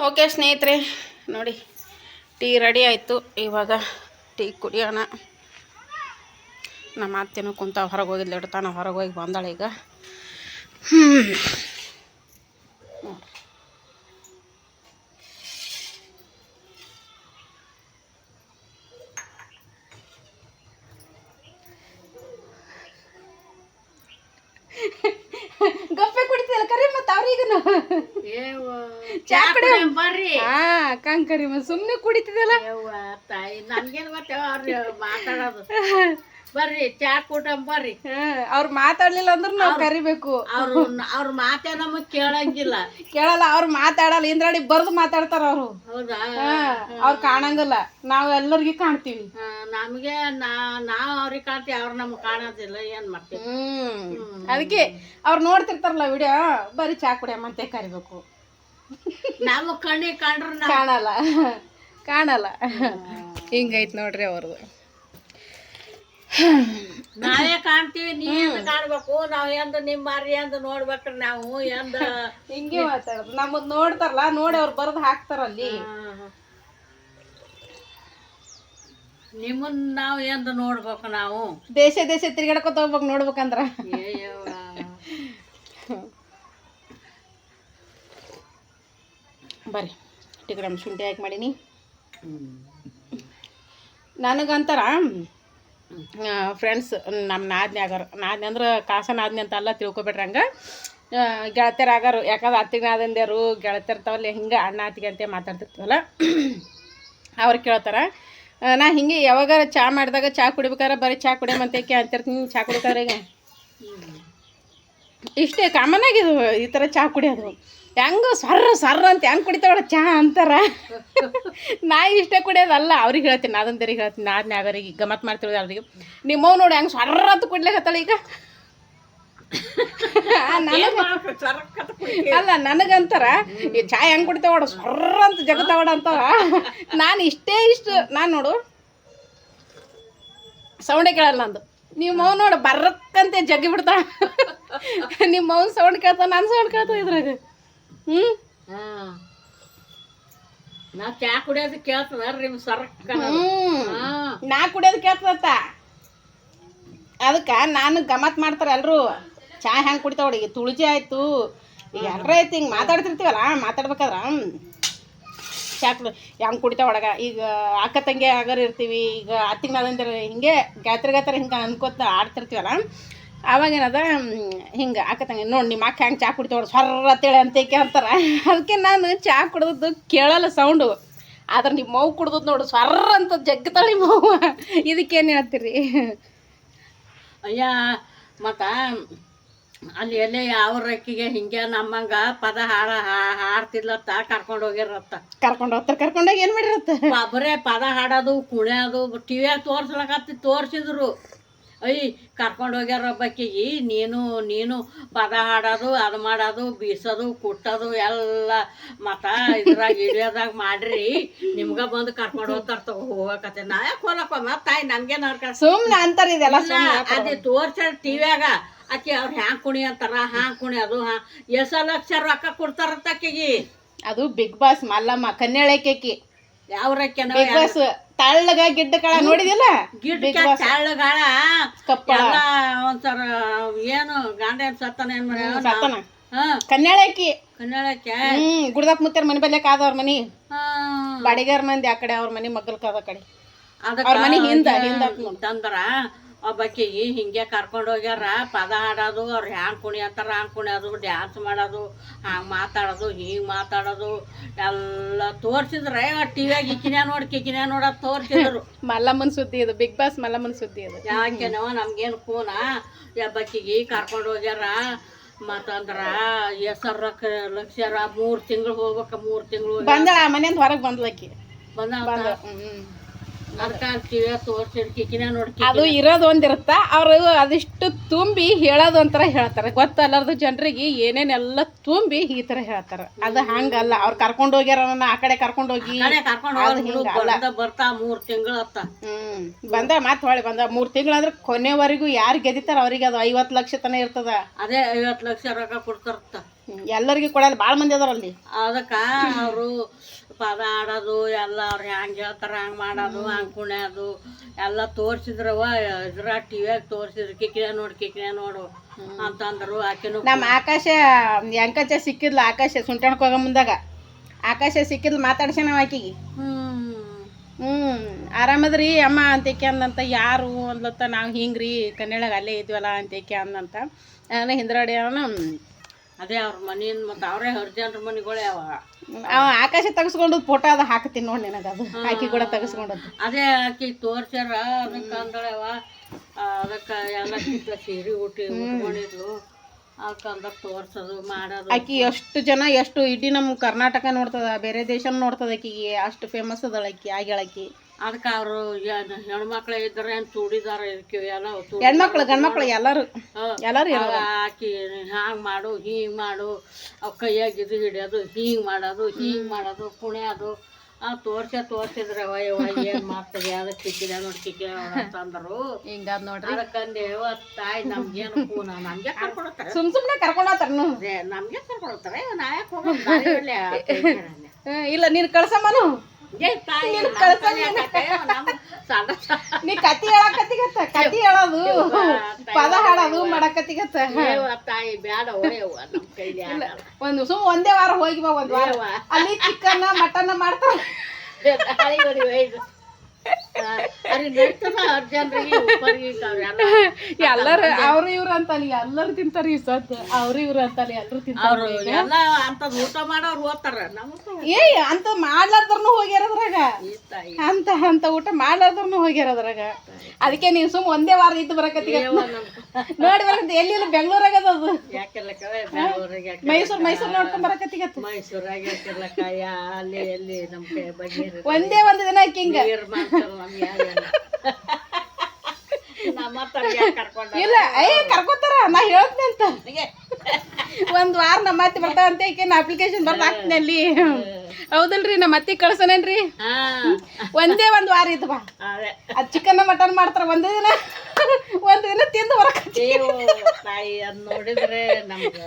Okay ಸ್ನೇಹಿತರೆ, ನೋಡಿ tea ready ಆಯಿತು. ಇವಾಗ ಟೀ ಕುಡಿಯೋಣ. ನಮ್ಮ ಅತ್ತೆನೂ ಕುಂತ ಹೊರಗೆ ಹೋಗಿದ್ಲು, ಇಡ್ತಾನ ಹೊರಗೆ ಹೋಗಿ ಬಂದಾಳೆ ಈಗ. ಗಪ್ಪೆ ಕುಡಿತಿಲ್ಲ ಕರಿ ಮತ್ತೆ ಅವ್ರಿಗನು ಚಾ ಕುಡಿ ಬರ್ರಿ. ಕಂಕರಿ ಸುಮ್ಮನೆ ಕುಡಿತಿದ್ದಲ್ಲ ತಾಯಿ ನನ್ಗೇನು ಗೊತ್ತೇವ ಅವ್ರು ಮಾತಾಡೋದು. ಬರ್ರಿ ಚಾ ಕೂಟ ಬರ್ರಿ. ಅವ್ರು ಮಾತಾಡ್ಲಿಲ್ಲ ಅಂದ್ರೆ ನಾವು ಕರಿಬೇಕು. ಅವ್ರ ಮಾತೇ ನಮಗ್ ಕೇಳಂಗಿಲ್ಲ, ಕೇಳಲ್ಲ. ಅವ್ರು ಮಾತಾಡಲ್ಲ, ಇಂದ್ರಾಡಿ ಬರ್ದು ಮಾತಾಡ್ತಾರ ಅವ್ರು. ಹೌದಾ? ಅವ್ರು ಕಾಣಂಗಿಲ್ಲ, ನಾವು ಎಲ್ಲರಿಗೂ ಕಾಣ್ತೀವಿ. ನಮ್ಗೆ ನಾವ್ ಅವ್ರಿಗೆ ಕಾಣ್ತೀವಿ, ಅವ್ರು ನಮ್ಗೆ ಕಾಣೋದಿಲ್ಲ. ಏನ್ ಮಾಡ್ತೀವಿ? ಅದಕ್ಕೆ ಅವ್ರು ನೋಡ್ತಿರ್ತಾರಲ್ಲ ವಿಡಿಯೋ, ಬರೀ ಚಾ ಕುಡಿಯಮ್ಮಂತೆ ಕರಿಬೇಕು. ನಮ್ಮ ಕಣ್ಣಿಗೆ ಕಂಡ್ರು ಕಾಣಲ್ಲ. ಹಿಂಗೈತ್ ನೋಡ್ರಿ ಅವ್ರದ್ದು. ನಾವೇ ಕಾಣ್ತೀವಿ, ನೀ ಎಂದ ಕಾಣ್ಬೇಕು. ನಾವ್ ಎಂದ ನಿಮ್ ಮಾರಿ ಎಂದ ನೋಡ್ಬೇಕ್ರಿ. ನಾವು ಎಂದ ಹಿಂಗೆ ಮಾತಾಡೋದು. ನಮ್ಮದ್ ನೋಡ್ತಾರಲ್ಲ, ನೋಡಿ ಅವ್ರು ಬರ್ದು ಹಾಕ್ತಾರಲ್ಲಿ. ನಿಮ್ಮನ್ನ ನಾವ್ ಎಂದ ನೋಡ್ಬೇಕು. ನಾವು ದೇಶ ತಿರ್ಗಾಡ್ಕೊತ ಹೋಗ್ಬೇಕು ನೋಡ್ಬೇಕಂದ್ರ. ಬರ್ರಿ ಟಿಕಡ ಶುಂಠಿ ಹಾಕಿ ಮಾಡೀನಿ. ನನಗಂತಾರ ಫ್ರೆಂಡ್ಸ್, ನಮ್ಮ ನಾದ್ನಿ ಅಂದ್ರೆ ಕಾಸ ನಾದ್ನಿ ಅಂತ ಎಲ್ಲ ತಿಳ್ಕೊಬೇಡ್ರಿ. ಹಂಗೆ ಗೆಳತಿಯರು ಆಗಾರು, ಯಾಕಂದ್ರೆ ಅತ್ತಿಗೆ ನಾದಂದ್ಯಾರು ಗೆಳತಿರ್ತಾವಲ್ಲ, ಹಿಂಗೆ ಅಣ್ಣ ಅತ್ತಿಗೆ ಅಂತ ಮಾತಾಡ್ತಿರ್ತೀವಲ್ಲ, ಅವ್ರು ಕೇಳ್ತಾರೆ. ನಾ ಹಿಂಗೆ ಯಾವಾಗಾರ ಚಾ ಮಾಡಿದಾಗ ಚಾ ಕುಡಿಬೇಕಾದ್ರೆ ಬರೀ ಚಾ ಕುಡಿಯಮಂತೇಕೆ ಅಂತಿರ್ತೀನಿ. ಚಾ ಕುಡಿಬೇಕಾದ್ರೆ ಈಗ ಇಷ್ಟೇ ಕಾಮನ್ ಆಗಿದು ಈ ಥರ ಚಾ ಕುಡಿಯೋದು. ಹೆಂಗೆ ಸರ್ರ ಅಂತ ಹೆಂಗೆ ಕುಡಿತಾವಳ ಚಾ ಅಂತಾರ. ನಾ ಇಷ್ಟೇ ಕುಡಿಯೋದಲ್ಲ, ಅವ್ರಿಗೆ ಹೇಳ್ತೀನಿ, ನಾದಂದರಿಗೆ ಹೇಳ್ತೀನಿ, ನಾದ್ನೇ ಆಗೋರಿಗೆ ಗಮತ್ ಮಾಡ್ತಿರೋದು ಅವ್ರಿಗೆ. ನಿಮ್ಮವ್ ನೋಡಿ ಹೆಂಗೆ ಸರ್ರ ಅಂತ ಕುಡ್ಲಿಕತ್ತಾಳ ಈಗ. ಅಲ್ಲ, ನನಗಂತಾರ ಈ ಚಾ ಹೆಂಗೆ ಕುಡಿತಾವಡ ಸರ್ರ ಅಂತ ಜಗತ್ತಾವಡ ಅಂತಾರ. ನಾನು ಇಷ್ಟು ನಾನು ನೋಡು ಸೌಂಡೇ ಕೇಳಲ್ಲ ನಂದು. ನಿಮ್ಮ ಮೌನ್ ನೋಡು ಬರ್ರಕ್ಕಂತೆ ಜಗ್ಗಿ ಬಿಡ್ತಾ. ನಿಮ್ಮ ಮೌನ್ ಸೌಂಡ್ ಕೇಳ್ತಾ, ನಾನು ಸೌಂಡ್ ಕೇಳ್ತಾ ಇದ್ರಾಗ. ನಾವ್ ಚಾ ಕುಡಿಯೋದು ಕೇಳ್ತದ ನಿಮ್ ಸರ್ಕ. ನಾ ಕುಡಿಯೋದು ಕೇಳ್ತದತ್ತ. ಅದಕ್ಕೆ ನಾನು ಗಮತ್ ಮಾಡ್ತಾರೆ ಎಲ್ರು. ಚಾ ಹೆಂಗೆ ಕುಡಿತಾವ ಈಗ ತುಳಜಿ ಆಯ್ತು, ಈಗ ಎಲ್ಲರ ಆಯ್ತು, ಹಿಂಗೆ ಮಾತಾಡ್ತಿರ್ತೀವಲ್ಲ, ಮಾತಾಡ್ಬೇಕಾದ್ರ ಚಾ ಹೆಂಗೆ ಕುಡಿತಾವ ಒಳಗ. ಈಗ ಅಕ್ಕ ತಂಗಿ ಆಗಾರ ಇರ್ತೀವಿ, ಈಗ ಅತ್ತಿಗೆ ನಾದಂದ್ರೆ ಹಿಂಗೆ ಗಾತ್ರ ಹಿಂಗೆ ಅನ್ಕೋತ ಆಡ್ತಿರ್ತೀವಲ್ಲ, ಅವಾಗೇನದ ಹಿಂಗೆ ಅಕ್ಕ ತಂಗಿ ನೋಡಿ ನಿಮ್ಮ ಅಕ್ಕ ಹೆಂಗೆ ಚಾ ಕುಡಿತಾವ ಸ್ವರ್ರ ಅಂತೇಳಿ ಅಂತೇಕೆ ಅಂತಾರೆ. ಅದಕ್ಕೆ ನಾನು ಚಾ ಕುಡ್ದದ್ದು ಕೇಳಲ್ಲ ಸೌಂಡು. ಆದ್ರೆ ನಿಮ್ಮ ಮಗು ಕುಡ್ದದ್ದು ನೋಡು ಸ್ವರ್ರ ಅಂತ ಜಗ್ತಾಳಿ ಮಗು. ಇದಕ್ಕೇನು ಹೇಳ್ತೀರಿ? ಅಯ್ಯ ಮತ್ತು ಅಲ್ಲಿ ಎಲ್ಲೇ ಯಾವ ರಕ್ಕಿಗೆ ಹಿಂಗೆ ನಮ್ಮಂಗ ಪದ ಹಾಡ್ತಿದ್ಲತ್ತ, ಕರ್ಕೊಂಡು ಹೋಗಿರತ್ತ. ಕರ್ಕೊಂಡೋಗಿ ಏನು ಮಾಡಿರತ್ತ? ಬರೇ ಪದ ಹಾಡೋದು ಕುಣಿಯೋದು ಟಿವಿಯಾಗ ತೋರಿಸಿದ್ರು. ಕರ್ಕೊಂಡು ಹೋಗ್ಯಾರ ಒಬ್ಬಾಕಿಗೆ. ನೀನು ಪದ ಹಾಡೋದು, ಅದು ಮಾಡೋದು, ಬೀಸೋದು, ಕುಟ್ಟೋದು ಎಲ್ಲ ಮತ್ತು ಇದ್ರಾಗ ಹಿಡಿಯೋದಾಗ ಮಾಡ್ರಿ, ನಿಮ್ಗೆ ಬಂದು ಕರ್ಕೊಂಡು ಹೋಗ್ತಾರ ಹೋಗಕತ್ತೆ. ನಾ ಯಾಕೆ ಹೋಲಕ್ಕ ಮತ್ತು ತಾಯಿ ನಮ್ಗೇನು ಅವ್ರ ಸುಮ್ಮನೆ ಅಂತಾರೆ ಇದೆಲ್ಲ. ಅದೇ ತೋರ್ಸ್ಯಾರ ಟಿವಿಯಾಗ. ಆಕೆ ಅವ್ರು ಹ್ಯಾಂಗೆ ಕುಣಿ ಅಂತಾರ, ಹಾಂಗೆ ಕುಣಿಯೋದು. ಎಷ್ಟು ಲಕ್ಷ ರೊಕ್ಕ ಕೊಡ್ತಾರಂತ ಆಕೆಗೆ. ಅದು ಬಿಗ್ ಬಾಸ್ ಮಲ್ಲಮ್ಮ ಕನ್ಯಾಳಕಿ. ಯಾವ ರೊಕ್ಕ ಬಿಗ್ ಬಾಸ್ ತಳ್ಳಗ ಗಿಡ್ಡ ಕಾಳ ನೋಡಿದಿಲ್ಲ? ಗಿಡ್ಡ ತಳ್ಳಗಾಳ ಎಲ್ಲ ಒಂದ್ಸರ ಏನು ಗಂಡ ಏನ್ ಸತ್ತಾನ ಏನ್ ಸತ್ತಾನ. ಕನ್ಯಾಳಕಿ ಗುಡ್ದಾಕ್ ಮುತ್ತಾರ ಮನೆ ಬಲ್ಯಾಕ ಆದ ಅವ್ರ ಮನಿ. ಬಾಡಿಗಾರ ಮಂದಿ ಆ ಕಡೆ, ಅವ್ರ ಮನಿ ಮಗ್ಗಲ್ಕ ಅದ ಕಡೆ, ಅವ್ರ ಮನಿ ತಂದ್ರ ಒಬ್ಬಾಕಿಗೆ ಹಿಂಗೆ ಕರ್ಕೊಂಡು ಹೋಗ್ಯಾರ. ಪದ ಹಾಡೋದು, ಅವ್ರು ಹ್ಯಾಂಗೆ ಕುಣಿ ಅಂತಾರ ಹಂಗೆ ಕುಣಿಯೋದು, ಡ್ಯಾನ್ಸ್ ಮಾಡೋದು, ಹಂಗೆ ಮಾತಾಡೋದು, ಹಿಂಗೆ ಮಾತಾಡೋದು ಎಲ್ಲ ತೋರಿಸಿದ್ರೆ ಟಿವಿಯಾಗ ಕಿಕಿನ್ಯಾ ನೋಡೋದು ತೋರಿಸಿದ್ರು. ಮಲ್ಲಮ್ಮನ ಸುದ್ದಿ ಇದು, ಬಿಗ್ ಬಾಸ್ ಮಲ್ಲಮ್ಮನ ಸುದ್ದಿ ಇದು. ಯಾಕೆನೋ ನಮ್ಗೇನು ಕೂನ ಒಬ್ಬಾಕಿಗೆ ಕರ್ಕೊಂಡು ಹೋಗ್ಯಾರ. ಮತ್ತಂದ್ರ ಹೆಸರು ಲಕ್ಷರ 3 ತಿಂಗಳು ಹೋಗ್ಬೇಕ. 3 ತಿಂಗಳು ಬಂದಳ ಮನೆಯಿಂದ ಹೊರಗೆ ಬಂದ್ಲಕ್ಕಿ. ಅದು ಇರೋದು ಒಂದಿರುತ್ತ. ಅವರು ಅದಿಷ್ಟು ತುಂಬಿ ಹೇಳೋದು ಒಂಥರ ಹೇಳ್ತಾರೆ, ಗೊತ್ತಲ್ಲಾರ್ದು ಜನರಿಗೆ ಏನೇನೆಲ್ಲ ತುಂಬಿ ಈ ತರ ಹೇಳ್ತಾರ. ಅದು ಹಂಗಲ್ಲ. ಅವ್ರು ಕರ್ಕೊಂಡು ಹೋಗ್ಯಾರ ಆ ಕಡೆ ಕರ್ಕೊಂಡು ಹೋಗಿ ಬರ್ತಾ 3 ತಿಂಗಳು ಬಂದ ಮತ್ತೆ ಹೊಳೆ ಬಂದ 3 ತಿಂಗಳು ಅಂದ್ರೆ ಕೊನೆವರೆಗೂ ಯಾರು ಗೆದಿತಾರ ಅವ್ರಿಗೆ ಅದು 50 ಲಕ್ಷ ತನ ಇರ್ತದ. ಅದೇ 50 ಲಕ್ಷ ರೊಕ್ಕ ಕೊಡ್ತಾರತ್ತ. ಎಲ್ಲರಿಗೂ ಕೊಡಲ್ಲ, ಭಾಳ ಮಂದಿ ಅದಾರ ಅಲ್ಲಿ. ಅದಕ್ಕೆ ಅವರು ಪದ ಆಡೋದು ಎಲ್ಲ ಅವ್ರು ಹೆಂಗೆ ಹೇಳ್ತಾರೆ ಹಂಗೆ ಮಾಡೋದು, ಹಂಗೆ ಕುಣ್ಯೋದು ಎಲ್ಲ ತೋರಿಸಿದ್ರವ. ಇದ್ರ ಟಿವಿಯಾಗ ತೋರಿಸಿದ್ರು, ಕಿಕ್ಕಿನ ನೋಡು ಅಂತಂದ್ರು. ಆಕೆನು ನಮ್ಮ ಆಕಾಶ ಅಂಕಚ ಸಿಕ್ಕಿದ್ಲು, ಆಕಾಶ ಸುಂಟಣಕ್ಕೆ ಹೋಗೋ ಮುಂದಾಗ ಆಕಾಶ ಸಿಕ್ಕಿದ್ಲು, ಮಾತಾಡ್ಸ್ಯಾನ ಆಕಿಗೆ. ಆರಾಮದ್ರಿ ಅಮ್ಮ ಅಂತೇಕೆ ಅಂದಂತ. ಯಾರು ಅಂದ್ಲತ್ತ, ನಾವು ಹಿಂಗ್ರಿ ಕನ್ನಡಾಗ ಅಲ್ಲೇ ಇದ್ವಲ್ಲ ಅಂತೇಕೆ ಅಂದಂತ. ನಾನು ಹಿಂದ್ರಡಿ ಅದೇ ಅವ್ರ ಮನೆಯಿಂದ ಮತ್ತು ಅವರೇ ಹರಿಜನ್ರ ಮನೆಗಳೇ ಅವ ಆಕಾಶ ತೆಗೆಸ್ಕೊಂಡು ಫೋಟೋ ಅದು ಹಾಕ್ತೀನಿ ನೋಡಿ ನಿನಗೆ, ಅದು ಆಕಿ ಕೂಡ ತೆಗೆಸ್ಕೊಂಡದ್ದು. ಅದೇ ಆಕಿ ತೋರ್ಸ್ಯಾರ. ಅದಕ್ಕೆ ಅಂದಳವ, ಅದಕ್ಕೆ ಎಲ್ಲ ಸೀರೆ ಉಟ್ಕೊಂಡಿದ್ಲು. ಅದಕ್ಕೆ ಅಂದಾಗ ತೋರ್ಸೋದು ಮಾಡೋದು. ಆಕಿ ಎಷ್ಟು ಜನ ಎಷ್ಟು ಇಡೀ ನಮ್ಮ ಕರ್ನಾಟಕ ನೋಡ್ತದ, ಬೇರೆ ದೇಶ ನೋಡ್ತದ. ಆಕಿಗೆ ಅಷ್ಟು ಫೇಮಸ್ ಅದಳ ಆಕಿ, ಆಗ್ಯಾಳಕಿ. ಅದಕ್ಕೆ ಅವರು ಹೆಣ್ಮಕ್ಳು ಇದ್ದಾರೆ ಏನು ಚೂಡಿದಾರ ಇರ್ತೀವಿ ಎಲ್ಲ, ಹೆಣ್ಮಕ್ಳು ಗಂಡ್ಮಕ್ಳು ಎಲ್ಲರೂ ಆಕಿ ಹ್ಯಾಂಗೆ ಮಾಡು ಹಿಂಗೆ ಮಾಡು, ಅವು ಕೈಯಾಗ ಇದು ಹಿಡಿಯೋದು, ಹಿಂಗೆ ಮಾಡೋದು ಕುಣಿಯೋದು ತೋರ್ಸಿದ್ರವ. ಏನು ಮಾಡ್ತದೆ ಅದಕ್ಕೆ ಕಿಕ್ಕಿದ ಅಂತಂದರು. ಹಿಂಗಾದ ನೋಡ್ರಿ. ಅದಕ್ಕಂದೆ ತಾಯಿ ನಮ್ಗೇನು ನಮ್ಗೆ ಕರ್ಕೊಡ್ತಾರೆ, ಸುಮ್ಮನೆ ಕರ್ಕೊಂಡೋತಾರ. ನಮ್ಗೆ ಕರ್ಕೊಡ್ತಾರೆ, ನಾಯಕ್ ಹೋಗೋದು ಇಲ್ಲ ನೀನು ಕಳ್ಸಮ್ಮನು. ನೀ ಕತಿ ಹೇಳಕತ್ತಿಗತ್ತ, ಕತಿ ಹೇಳೋದು, ಪದ ಹಾಡೋದು ಮಾಡಕತ್ತಿಗತ್ತ. ತಾಯಿ ಬ್ಯಾಡ ನಮ್ಮ ಕೈಲಿ ಒಂದೇ ವಾರ ಹೋಗಿ ಬಾ, ಒಂದ್ ವಾರ ಅಲ್ಲಿ ಚಿಕನ್ ಮಟನ್ ಮಾಡ್ತಾರ. ಎಲ್ಲರೂ ಅವ್ರು ಇವ್ರು ಅಂತಾನೆ ಎಲ್ಲರೂ ತಿಂತಾರ. ಈ ಸತ್ ಅವ್ರು ಇವ್ರು ಅಂತಾನೆ ಎಲ್ಲರೂ ತಿಂತಾರ. ಎಲ್ಲ ಅಂತದ್ ಊಟ ಮಾಡೋರು ಓದ್ತಾರ. ಅಂತ ಮಾಡ್ಲಾರ್ದ್ರೂ ಹೋಗ್ಯಾರದ್ರಾಗ, ಅಂತ ಊಟ ಮಾಡ್ಲಾರ್ದ್ರೂ ಹೋಗ್ಯಾರದ್ರಾಗ. ಅದಕ್ಕೆ ನೀವು ಸುಮ್ ಒಂದೇ ವಾರ ಇದ್ದು ಬರಕತ್ತಿ ನೋಡಿ ಬರಕತ್ತಿ. ಎಲ್ಲಿ ಬೆಂಗ್ಳೂರಾಗ ಅದು, ಮೈಸೂರು ನೋಡ್ಕೊಂಡ್ ಬರಕತ್ತಿಗತ್ತ. ಮೈಸೂರಾಗ ಅಲ್ಲಿ ಎಲ್ಲಿ ನಮ್ ಒಂದೇ ಒಂದು ದಿನ ಹಿಂಗ ಇಲ್ಲ ಕರ್ಕೋತಾರ. ನಾ ಹೇಳ್ತೀನಿ ಅಂತ ಒಂದ್ ವಾರ ನಮ್ಮ ಅತ್ತಿ ಬರ್ತಾವ ಅಂತ ಈಕೇನು ಅಪ್ಲಿಕೇಶನ್ ಬರ್ದು ಹಾಕ್ತೀನಿ ಅಲ್ಲಿ. ಹೌದಲ್ರಿ, ನಮ್ಮ ಅತ್ತಿ ಕಳ್ಸನೇನ್ರಿ. ಒಂದೇ ಒಂದ್ ವಾರ ಇದ್ವಾ ಅದ್ ಚಿಕನ್ ಮಟನ್ ಮಾಡ್ತಾರ. ಒಂದ್ ದಿನ ತಿಂದು ಬರಕತ್ತಿ. ತಾಯಿ ಅದ್ ನೋಡಿದ್ರೆ ನಮ್ಗೆ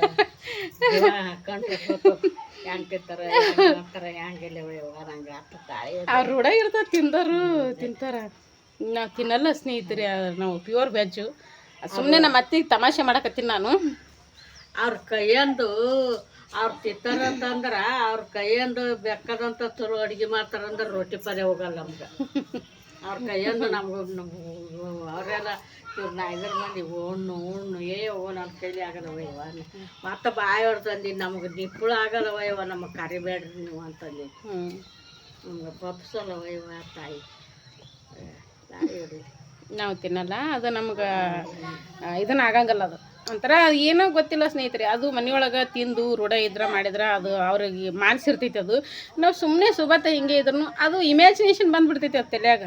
ಅವ್ರ ರೂಢ ಇರ್ತದ, ತಿಂತಾರ. ನಾವು ತಿನ್ನಲ್ಲ ಸ್ನೇಹಿತರೆ, ನಾವು ಪ್ಯೂರ್ ವೆಜ್ಜು. ಸುಮ್ಮನೆ ನಮ್ಮ ಅತ್ತಿಗೆ ತಮಾಷೆ ಮಾಡಕತ್ತೀನಿ ನಾನು. ಅವ್ರ ಕೈಯಂದು ಅವ್ರು ತಿಂತಾರಂತಂದ್ರೆ ಅವ್ರ ಕೈಯಂದು ಬೆಕ್ಕದಂತ ಚಲೋ ಅಡುಗೆ ಮಾಡ್ತಾರಂದ್ರೆ ರೊಟ್ಟಿ ಪದೇ ಹೋಗಲ್ಲ ನಮ್ಗೆ. ಅವ್ರ ಕೈಯಂದು ನಮ್ಗೆ ಅವರೆಲ್ಲ ಇವ್ರು ಐದರ ಮಂದಿ ಉಣ್ಣು ನನ್ನ ಕೈಲಿ ಆಗಲ್ಲವ ಇವ. ಮತ್ತೆ ಬಾಯಿ ಹೊಡ್ತಂದು ನಮಗೆ ನಿಪ್ಪುಳ ಆಗಲ್ಲವ ಇವ, ನಮಗೆ ಕರಿಬೇಡ್ರಿ ನೀವು ಅಂತಂದು ನಮ್ಗೆ ಪಪ್ಸಲ್ಲವ ಇವ ತಾಯಿ. ನಾವು ತಿನ್ನಲ್ಲ ಅದು, ನಮ್ಗೆ ಇದನ್ನ ಆಗಂಗಲ್ಲ. ಅದು ಒಂಥರ ಏನೋ ಗೊತ್ತಿಲ್ಲ ಸ್ನೇಹಿತರೆ. ಅದು ಮನೆಯೊಳಗೆ ತಿಂದು ರೂಢ ಇದ್ರೆ ಮಾಡಿದ್ರೆ ಅದು ಅವ್ರಿಗೆ ಮಾನ್ಸಿರ್ತೈತಿ. ಅದು ನಾವು ಸುಮ್ಮನೆ ಸುಬತ್ತ ಹಿಂಗೆ ಇದ್ರೂ ಅದು ಇಮ್ಯಾಜಿನೇಷನ್ ಬಂದುಬಿಡ್ತೈತಿ ಅದು ತಲೆಯಾಗ.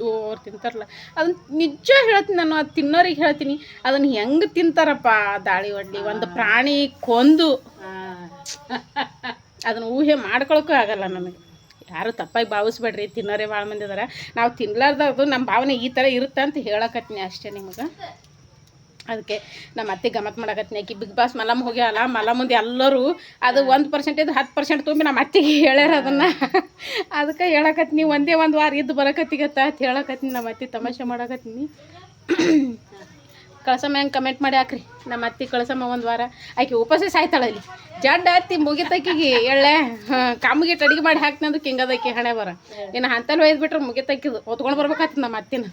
ಅವ್ರು ತಿಂತಾರಲ್ಲ ಅದನ್ನ ನಿಜ ಹೇಳ್ತೀನಿ ನಾನು, ಅದು ತಿನ್ನೋರಿಗೆ ಹೇಳ್ತೀನಿ. ಅದನ್ನು ಹೆಂಗೆ ತಿಂತಾರಪ್ಪ ದಾಳಿ ಒಡ್ಲಿ, ಒಂದು ಪ್ರಾಣಿ ಕೊಂದು ಅದನ್ನು ಊಹೆ ಮಾಡ್ಕೊಳಕ್ಕೂ ಆಗಲ್ಲ ನನಗೆ. ಯಾರು ತಪ್ಪಾಗಿ ಭಾವಿಸ್ಬೇಡ್ರಿ, ತಿನ್ನೋರೇ ಭಾಳ ಮಂದಿ ಇದಾರೆ. ನಾವು ತಿನ್ಲಾರ್ದು ನಮ್ಮ ಭಾವನೆ ಈ ಥರ ಇರುತ್ತೆ ಅಂತ ಹೇಳಕತ್ತೀನಿ ಅಷ್ಟೇ ನಿಮಗೆ. ಅದಕ್ಕೆ ನಮ್ಮ ಅತ್ತೆ ಗಮತ್ ಮಾಡಕತ್ತೀನಿ. ಆಕಿ ಬಿಗ್ ಬಾಸ್ ಮಲಮ್ ಹೋಗ್ಯಾವಲ್ಲ, ಮಲಮ್ ಮುಂದೆ ಎಲ್ಲರೂ ಅದು 1% ಇದ್ದು 10% ತುಂಬಿ ನಮ್ಮ ಅತ್ತಿಗೆ ಹೇಳ್ಯಾರ ಅದನ್ನು. ಅದಕ್ಕೆ ಹೇಳಕತ್ತೀನಿ ಒಂದೇ ಒಂದು ವಾರ ಇದ್ದು ಬರಕತ್ತಿಗತ್ತ ಅಂತ ಹೇಳಕತ್ತೀನಿ. ನಮ್ಮ ಅತ್ತೆ ತಮಾಷೆ ಮಾಡಕತ್ತೀನಿ. ಕಳ್ಸಮ್ಮ ಹೆಂಗೆ ಕಮೆಂಟ್ ಮಾಡಿ ಹಾಕ್ರಿ. ನಮ್ಮ ಅತ್ತಿ ಕಳ್ಸಮ್ಮ ಒಂದು ವಾರ. ಆಕೆ ಉಪವಾಸ ಸಾಯ್ತಾಳೆ ಅಲ್ಲಿ ಜಡ್ಡ ಹತ್ತಿ ಮುಗಿತಕ್ಕಿಗೆ ಎಳ್ಳೆ ಕಾಮಿಗಿಟ್ಟು ಅಡುಗೆ ಮಾಡಿ ಹಾಕ್ತೀನಿ ಅಂದ್ರೆ ಹಿಂಗದಕ್ಕೆ ಹಣೆ ಬರ. ಇನ್ನು ಅಂತಲ್ಲಿ ಒಯ್ದುಬಿಟ್ರೆ ಮುಗಿತಕ್ಕಿದು ಹೊತ್ಕೊಂಡು ಬರ್ಬೇಕಾಗ್ತದೆ ನಮ್ಮ ಅತ್ತಿನ.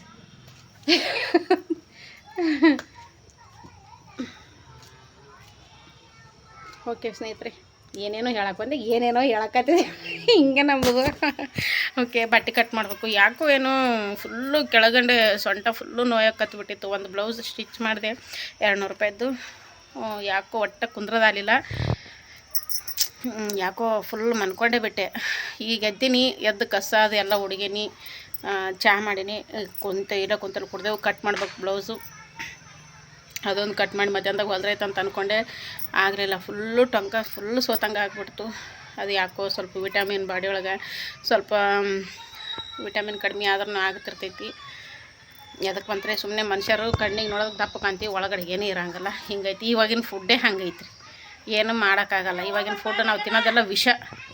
ಓಕೆ ಸ್ನೇಹಿತರೆ, ಏನೇನೋ ಹೇಳಕ್ಕೆ ಬಂದೆ, ಏನೇನೋ ಹೇಳಕತ್ತಿದೆ ಹಿಂಗೆ ನಮ್ಮದು. ಓಕೆ, ಬಟ್ಟೆ ಕಟ್ ಮಾಡಬೇಕು. ಯಾಕೋ ಏನೋ ಫುಲ್ಲು ಕೆಳಗಂಡೆ ಸೊಂಟ ಫುಲ್ಲು ನೋಯಕ್ಕತ್ಬಿಟ್ಟಿತ್ತು. ಒಂದು ಬ್ಲೌಸ್ ಸ್ಟಿಚ್ ಮಾಡಿದೆ 200 ರೂಪಾಯಿದ್ದು. ಯಾಕೋ ಒಟ್ಟು ಕುಂದ್ರದಾಗಲಿಲ್ಲ. ಯಾಕೋ ಫುಲ್ ಮನ್ಕೊಂಡೇ ಬಿಟ್ಟೆ. ಈಗ ಎದ್ದೀನಿ, ಎದ್ದು ಕಸ ಅದು ಎಲ್ಲ ಹುಡುಗೀನಿ, ಚಹಾ ಮಾಡೀನಿ, ಕುಂತಲ್ಲಿ ಕುಡ್ದೆವು. ಕಟ್ ಮಾಡ್ಬೇಕು ಬ್ಲೌಸು. ಅದೊಂದು ಕಟ್ ಮಾಡಿ ಮಧ್ಯಾಹ್ನದಾಗ ಹೊಲ್ದ್ರೈತೆ ಅಂತ ಅಂದ್ಕೊಂಡೆ, ಆಗಲಿಲ್ಲ. ಫುಲ್ಲು ಟೊಂಕ ಫುಲ್ಲು ಸೋತಂಗೆ ಆಗ್ಬಿಡ್ತು. ಅದು ಯಾಕೋ ಸ್ವಲ್ಪ ವಿಟಮಿನ್ ಬಾಡಿ ಒಳಗೆ ಸ್ವಲ್ಪ ವಿಟಮಿನ್ ಕಡಿಮೆ ಆದ್ರೂ ಆಗ್ತಿರ್ತೈತಿ. ಎದಕ್ಕೆ ಬಂದರೆ ಸುಮ್ಮನೆ ಮನುಷ್ಯರು ಕಣ್ಣಿಗೆ ನೋಡೋಕೆ ದಪ್ಪ ಕಾಣ್ತೀವಿ, ಒಳಗಡೆ ಏನೂ ಇರೋಂಗಲ್ಲ. ಹಿಂಗೈತಿ ಇವಾಗಿನ ಫುಡ್ಡೇ ಹಂಗೈತ್ರಿ. ಏನು ಮಾಡೋಕ್ಕಾಗಲ್ಲ. ಇವಾಗಿನ ಫುಡ್ ನಾವು ತಿನ್ನೋದೆಲ್ಲ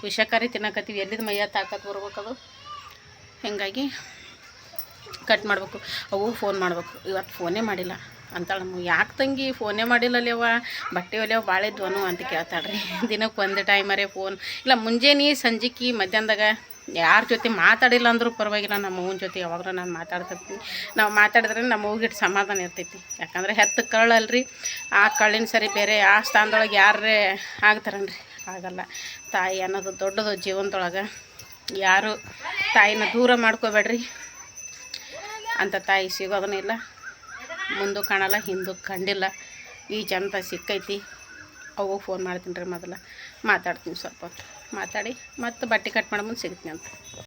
ವಿಷಕರಿ ತಿನ್ನಕತ್ತೀವಿ. ಎಲ್ಲಿದ್ದು ಮೈಯ ತಾಕತ್ತು ಬರ್ಬೇಕದು. ಹೀಗಾಗಿ ಕಟ್ ಮಾಡಬೇಕು. ಅವು ಫೋನ್ ಮಾಡಬೇಕು, ಇವತ್ತು ಫೋನೇ ಮಾಡಿಲ್ಲ ಅಂತಾಳೆ. ನಮಗೆ ಯಾಕೆ ತಂಗಿ ಫೋನೇ ಮಾಡಿಲ್ಲ ಅಲ್ಯವ, ಬಟ್ಟೆ ಒಲೆಯವ ಭಾಳ ಇದ್ವನು ಅಂತ ಕೇಳ್ತಾಳೆ ರೀ. ದಿನಕ್ಕೆ ಒಂದು ಟೈಮರೇ ಫೋನ್ ಇಲ್ಲ, ಮುಂಜಾನೆ ಸಂಜೆಗೆ ಮಧ್ಯಾಹ್ನದಾಗ ಯಾರ ಜೊತೆ ಮಾತಾಡಿಲ್ಲ ಅಂದರೂ ಪರವಾಗಿಲ್ಲ, ನಮ್ಮ ಅವ್ವನ ಜೊತೆ ಯಾವಾಗಲೂ ನಾನು ಮಾತಾಡ್ತಿರ್ತೀನಿ. ನಾವು ಮಾತಾಡಿದ್ರೆ ನಮ್ಮ ಅವ್ಗಿಟ್ಟು ಸಮಾಧಾನ ಇರ್ತೈತಿ. ಯಾಕಂದರೆ ಹೆತ್ತ ಕಳ್ಳಲ್ರಿ, ಆ ಕಳ್ಳಿನ ಸರಿ ಬೇರೆ ಆ ಸ್ಥಾನದೊಳಗೆ ಯಾರೇ ಆಗ್ತಾರನ್ರಿ, ಆಗಲ್ಲ. ತಾಯಿ ಅನ್ನೋದು ದೊಡ್ಡದು ಜೀವನದೊಳಗೆ. ಯಾರು ತಾಯಿನ ದೂರ ಮಾಡ್ಕೋಬೇಡ್ರಿ. ಅಂಥ ತಾಯಿ ಸಿಗೋದೂ ಇಲ್ಲ, ಮುಂದೆ ಕಾಣಲ್ಲ, ಹಿಂದೂ ಕಂಡಿಲ್ಲ. ಈ ಜನತ ಸಿಕ್ಕೈತಿ. ಅವು ಫೋನ್ ಮಾಡ್ತೀನಿ ರೀ, ಮೊದಲು ಮಾತಾಡ್ತೀನಿ ಸ್ವಲ್ಪ ಹೊತ್ತು ಮಾತಾಡಿ ಮತ್ತು ಬಟ್ಟೆ ಕಟ್ ಮಾಡೋ ಮುಂದೆ ಸಿಗ್ತೀನಿ ಅಂತ.